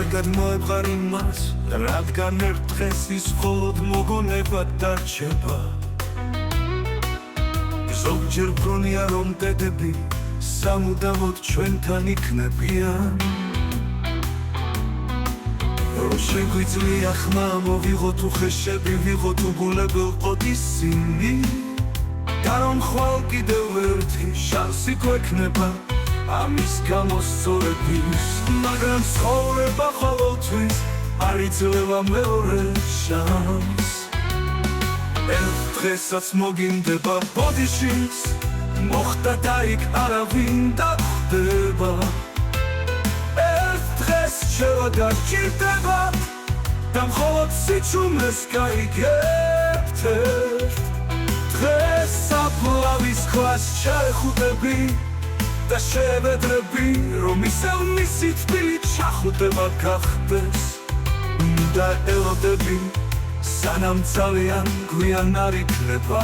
კარგად მოეყარ იმას, რადგან ერთ დღეს ის მხოლოდ მოგონება დარჩება. ზოგჯერ ბრუნია რომ დედები სამუდამოდ ჩვენთან იქნებიან, რომ შეგვიძლია ხმა მოვიღოთ უხეშები, ვიღოთ უგულებელყოთ ისინი, და რომ ხვალ კიდევ ერთი შანსი გვექნება ამის გამოსწორების. მაგრამ ცხოვრება ყოველთვის არ იძლევა მეორე შანსს. ერთ დღესაც მოგინდება ბოდიშიც, მოხდა და იქ არავინ დახვდება. ერთ დღეს შევა დაჭირდება და მხოლოდ სიჩუმეს გაიგებთ. ერთ დღეს საფლავის ქვას ჩაეხუტები და შევედრები, რომ ისევ მისი თბილი ჩახუტება გახდეს. და ელოდები სანამ ძალიან გვიან არ იქნება.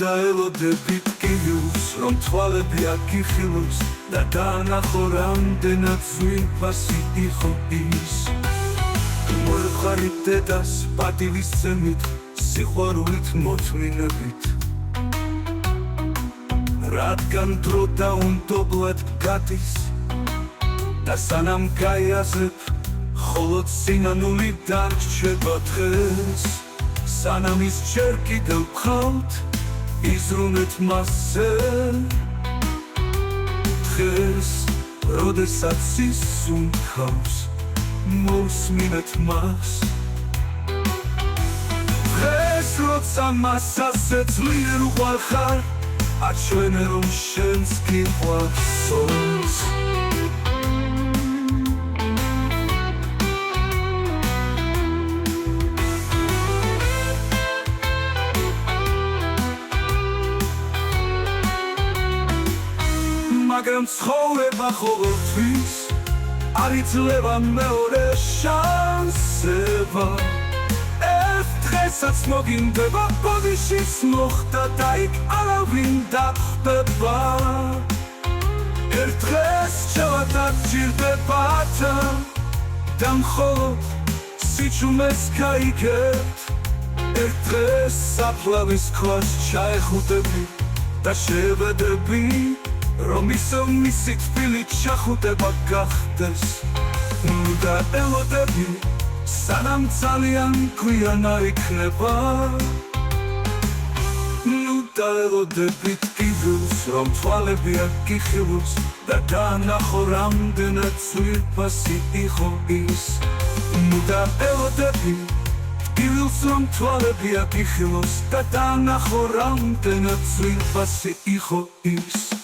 და ელოდები ტკივილს, რომ თვალები აგიხილოს და დაანახო რამდენად ძვირფასი იყო ის. მოეყარით დედას პატივისცემით, სიყვარულით მოთმინებით, რადგან დრო დაუნდობლად გადის და სანამ გაიაზებ, მხოლოდ სინანული დარჩება დღეს. სანამ ის ჯერ კიდევ გყავთ, იზრუნეთ მასზე დღეს, როდესაც ის სუნთქავს, მოусმინეთ მას. დღეს როცა მას ასე ძლიერ უყვარ ხარ, აჩვენე რომ შენს გიყვარს. მაგრამ ცხოვრება ყოველთვის არ იძლევა მეორე შანსება. ერთ დღესაც მოგინდება ბოდიშიც, მოხდა და იქ არავინ დახვდება. ერთ დღეს შევა დაჭირდებათ და მხოლოდ სიჩუმეს გაიგებთ. ერთ დღეს საფლავის ქვას ჩაეხუტები და შევედრები, რომ ისევ მისი თბილი ჩახუტება გახდეს. და ელოდები სანამ ძალიან გვიან არ იქნება. და ელოდები ტკივილს, რომ თვალები აგიხილოს და დაანახო რამდენად ძვირფასი იყო ის. და ელოდები ტკივილს, რომ თვალები აგიხილოს და დაანახო რამდენად ძვირფასი იყო ის.